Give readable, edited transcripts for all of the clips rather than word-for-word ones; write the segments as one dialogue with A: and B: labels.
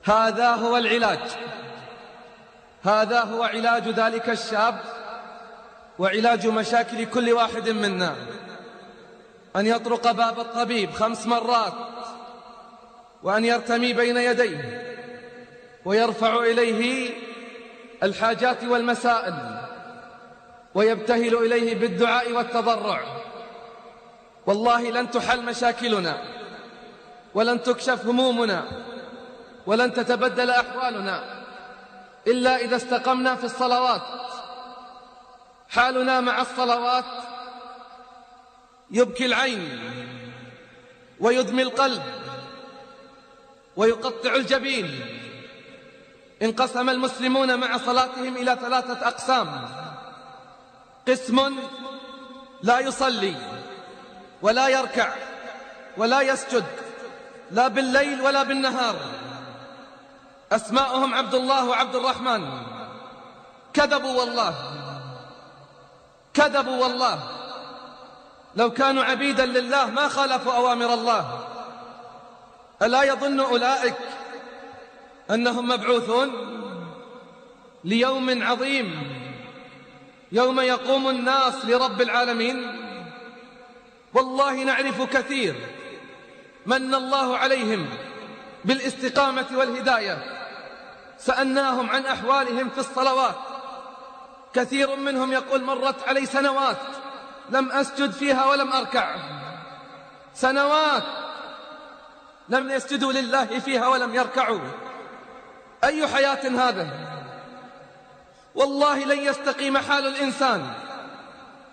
A: هذا هو العلاج، هذا هو علاج ذلك الشاب وعلاج مشاكل كل واحد منا، أن يطرق باب الطبيب 5 مرات، وأن يرتمي بين يديه ويرفع إليه الحاجات والمسائل ويبتهل إليه بالدعاء والتضرع. والله لن تحل مشاكلنا ولن تكشف همومنا ولن تتبدل أحوالنا إلا إذا استقمنا في الصلوات. حالنا مع الصلوات يبكي العين ويدمي القلب ويقطع الجبين. انقسم المسلمون مع صلاتهم إلى 3 أقسام: قسم لا يصلي ولا يركع ولا يسجد لا بالليل ولا بالنهار، أسماؤهم عبد الله وعبد الرحمن. كذبوا والله، كذبوا والله. لو كانوا عبيدا لله ما خالفوا أوامر الله. ألا يظن أولئك أنهم مبعوثون ليوم عظيم، يوم يقوم الناس لرب العالمين؟ والله نعرف كثير من الله عليهم بالاستقامة والهداية، سألناهم عن أحوالهم في الصلوات. كثير منهم يقول: مرت علي سنوات لم أسجد فيها ولم أركع، سنوات لم يسجدوا لله فيها ولم يركعوا. أي حياة هذا؟ والله لن يستقيم حال الإنسان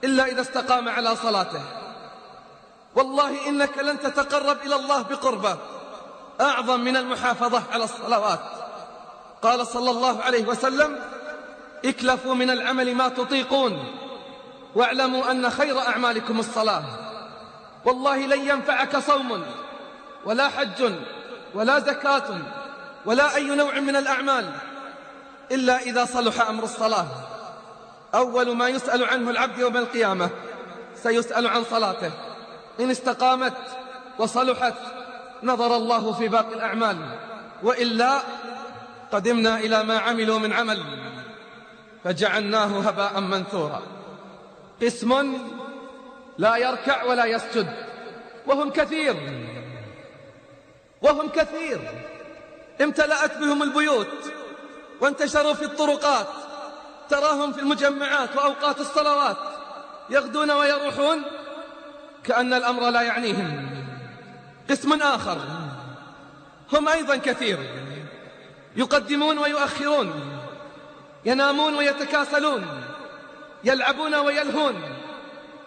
A: إلا إذا استقام على صلاته. والله إنك لن تتقرب إلى الله بقربة أعظم من المحافظة على الصلوات. قال صلى الله عليه وسلم: اكلفوا من العمل ما تطيقون واعلموا أن خير أعمالكم الصلاة. والله لن ينفعك صوم ولا حج ولا زكاة ولا أي نوع من الأعمال إلا إذا صلح أمر الصلاة. أول ما يسأل عنه العبد يوم القيامة سيسأل عن صلاته. إن استقامت وصلحت نظر الله في باقي الأعمال، وإلا قدمنا إلى ما عملوا من عمل فجعلناه هباء منثورا. قسم لا يركع ولا يسجد، وهم كثير، وهم كثير. امتلأت بهم البيوت وانتشروا في الطرقات، تراهم في المجمعات وأوقات الصلوات يغدون ويروحون كأن الأمر لا يعنيهم. قسم آخر هم أيضا كثير، يقدمون ويؤخرون، ينامون ويتكاسلون، يلعبون ويلهون.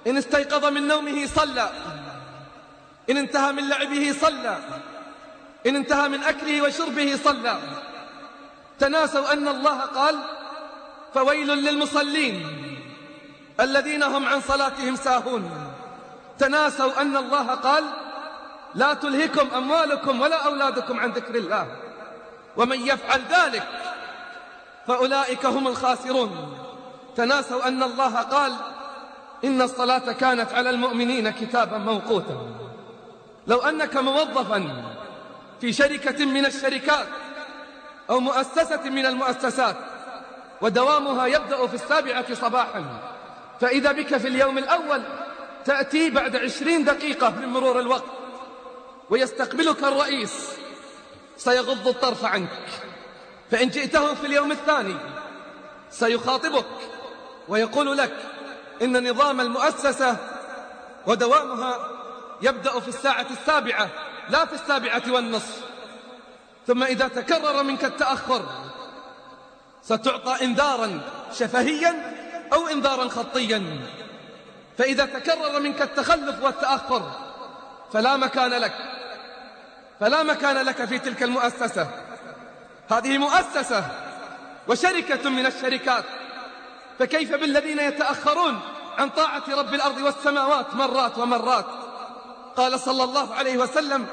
A: إن استيقظ من نومه صلى، إن انتهى من لعبه صلى، إن انتهى من أكله وشربه صلى. تناسوا أن الله قال: فويل للمصلين الذين هم عن صلاتهم ساهون. تناسوا أن الله قال: لا تلهكم أموالكم ولا أولادكم عن ذكر الله، ومن يفعل ذلك فأولئك هم الخاسرون. تناسوا أن الله قال: إن الصلاة كانت على المؤمنين كتابا موقوتا. لو أنك موظفا في شركة من الشركات أو مؤسسة من المؤسسات ودوامها يبدأ في 7 صباحا، فإذا بك في اليوم الأول تأتي بعد 20 دقيقة من مرور الوقت ويستقبلك الرئيس سيغض الطرف عنك. فإن جئته في اليوم الثاني سيخاطبك ويقول لك إن نظام المؤسسة ودوامها يبدأ في 7:00 لا في 7:30. ثم إذا تكرر منك التأخر ستعطى إنذارا شفهيا أو إنذارا خطيا. فإذا تكرر منك التخلف والتأخر فلا مكان لك، فلا مكان لك في تلك المؤسسة. هذه مؤسسة وشركة من الشركات، فكيف بالذين يتأخرون عن طاعة رب الأرض والسماوات مرات ومرات؟ قال صلى الله عليه وسلم: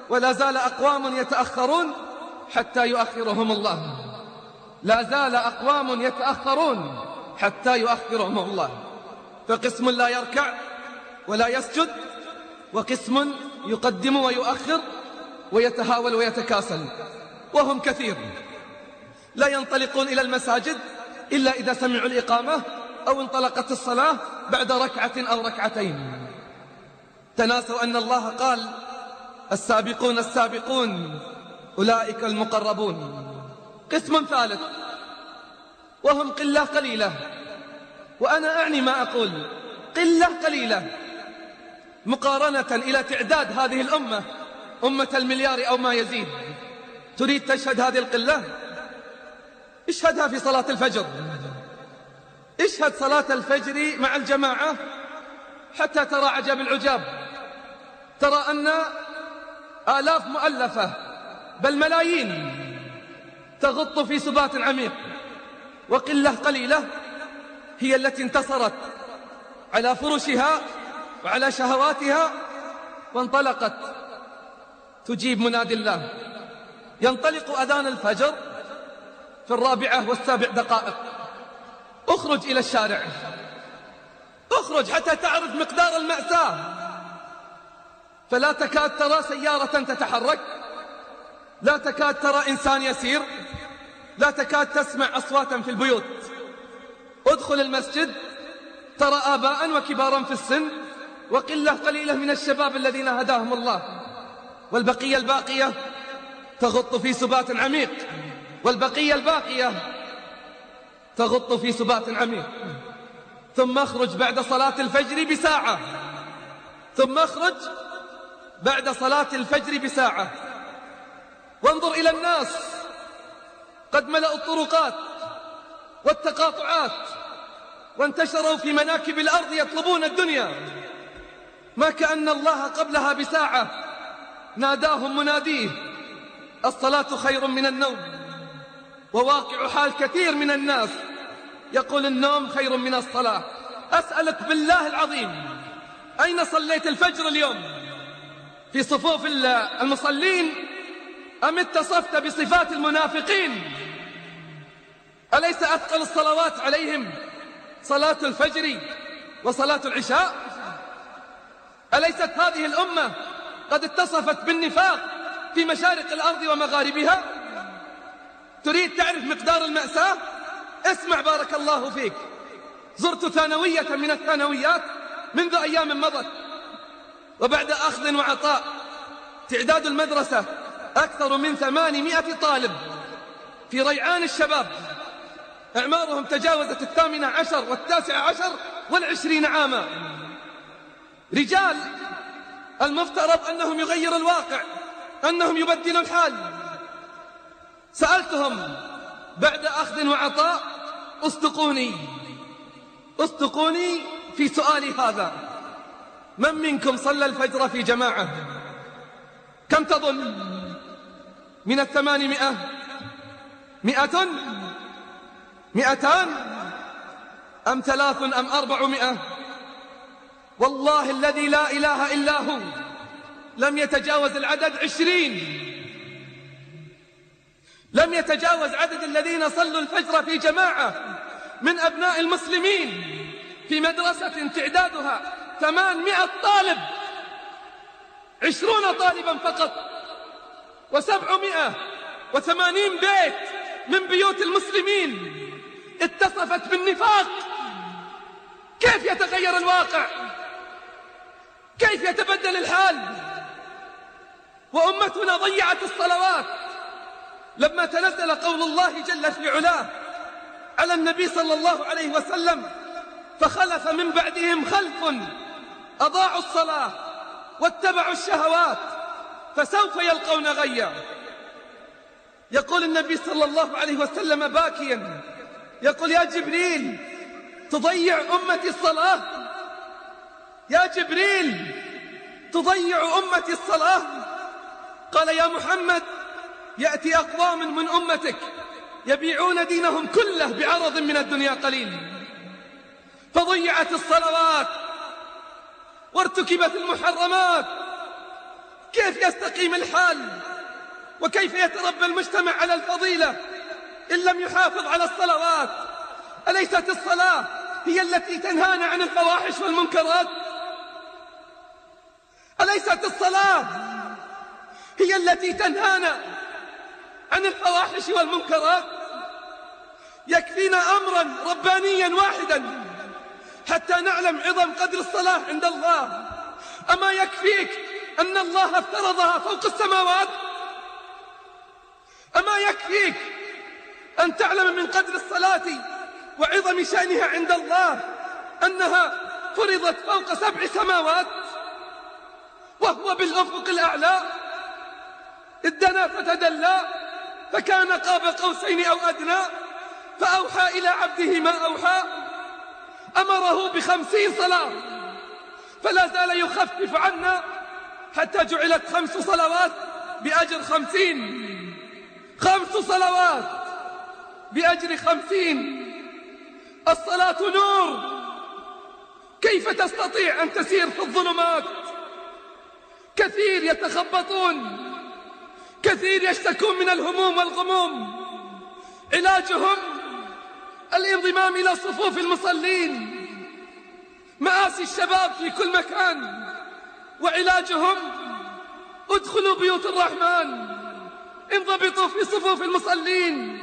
A: ولا زال أقوام يتأخرون حتى يؤخرهم الله. لا زال أقوام يتأخرون حتى يؤخرهم الله. فقسم لا يركع ولا يسجد، وقسم يقدم ويؤخر ويتهاول ويتكاسل. وهم كثير لا ينطلقون إلى المساجد إلا إذا سمعوا الإقامة أو انطلقت الصلاة بعد ركعة أو ركعتين. تناسوا أن الله قال: السابقون السابقون أولئك المقربون. قسم ثالث وهم قلة قليلة، وأنا أعني ما أقول، قلة قليلة مقارنة إلى تعداد هذه الأمة، أمة المليار أو ما يزيد. تريد تشهد هذه القلة؟ اشهدها في صلاة الفجر. اشهد صلاة الفجر مع الجماعة حتى ترى عجب العجاب. ترى أن آلاف مؤلفة بل ملايين تغط في سبات عميق، وقلة قليلة هي التي انتصرت على فرشها وعلى شهواتها وانطلقت تجيب منادي الله. ينطلق أذان الفجر في 4:07. اخرج إلى الشارع، اخرج حتى تعرف مقدار المأساة. فلا تكاد ترى سيارة تتحرك، لا تكاد ترى إنسان يسير، لا تكاد تسمع أصواتا في البيوت. ادخل المسجد ترى آباء وكبارا في السن وقلة قليلة من الشباب الذين هداهم الله، والبقية الباقية تغط في سبات عميق، والبقية الباقية تغط في سبات عميق. ثم اخرج بعد صلاة الفجر بساعة، ثم اخرج بعد صلاة الفجر بساعة وانظر إلى الناس قد ملأوا الطرقات والتقاطعات وانتشروا في مناكب الأرض يطلبون الدنيا، ما كأن الله قبلها بساعة ناداهم مناديه: الصلاة خير من النوم. وواقع حال كثير من الناس يقول النوم خير من الصلاة. أسألك بالله العظيم، أين صليت الفجر اليوم؟ في صفوف المصلين أم اتصفت بصفات المنافقين؟ أليس أثقل الصلوات عليهم صلاة الفجر وصلاة العشاء؟ أليست هذه الأمة قد اتصفت بالنفاق في مشارق الأرض ومغاربها؟ تريد تعرف مقدار المأساة؟ اسمع بارك الله فيك. زرت ثانوية من الثانويات منذ أيام مضت، وبعد أخذ وعطاء تعداد المدرسة أكثر من 800 طالب في ريعان الشباب، أعمارهم تجاوزت 18 و19 و20 عاما. رجال المفترض أنهم يغيروا الواقع، أنهم يبدلوا الحال. سألتهم بعد أخذ وعطاء: أصدقوني في سؤالي هذا، من منكم صلى الفجر في جماعة؟ كم تظن؟ من 800 100 200 أم 3 أم 400؟ والله الذي لا إله إلا هو لم يتجاوز العدد 20. لم يتجاوز عدد الذين صلوا الفجر في جماعة من أبناء المسلمين في مدرسة تعدادها 800 طالب، 20 طالبا فقط، و780 بيت من بيوت المسلمين اتصفت بالنفاق. كيف يتغير الواقع؟ كيف يتبدل الحال؟ وأمتنا ضيعت الصلوات. لما تنزل قول الله جل في علاه على النبي صلى الله عليه وسلم: فخلف من بعدهم خلف أضاعوا الصلاة واتبعوا الشهوات فسوف يلقون غيا. يقول النبي صلى الله عليه وسلم باكيا، يقول: يا جبريل تضيع أمتي الصلاة؟ يا جبريل تضيع أمتي الصلاة؟ قال: يا محمد يأتي أقوام من أمتك يبيعون دينهم كله بعرض من الدنيا قليل. فضيعت الصلوات وارتكبت المحرمات. كيف يستقيم الحال؟ وكيف يتربى المجتمع على الفضيلة إن لم يحافظ على الصلوات؟ أليست الصلاة هي التي تنهانا عن الفواحش والمنكرات؟ أليست الصلاة هي التي تنهانا عن الفواحش والمنكرات؟ يكفينا أمرا ربانيا واحدا حتى نعلم عظم قدر الصلاة عند الله. أما يكفيك أن الله افترضها فوق السماوات؟ أما يكفيك أن تعلم من قدر الصلاة وعظم شأنها عند الله أنها فرضت فوق 7 سماوات وهو بالأفق الأعلى؟ إذ دنا فتدلى فكان قاب قوسين أو أدنى فأوحى إلى عبده ما أوحى. أمره ب50 صلاة فلا زال يخفف عنا حتى جعلت 5 صلوات بأجر 50. 5 صلوات بأجر 50. الصلاة نور، كيف تستطيع أن تسير في الظلمات؟ كثير يتخبطون، كثير يشتكون من الهموم والغموم، علاجهم الانضمام إلى صفوف المصلين. مآسي الشباب في كل مكان، وعلاجهم ادخلوا بيوت الرحمن، انضبطوا في صفوف المصلين.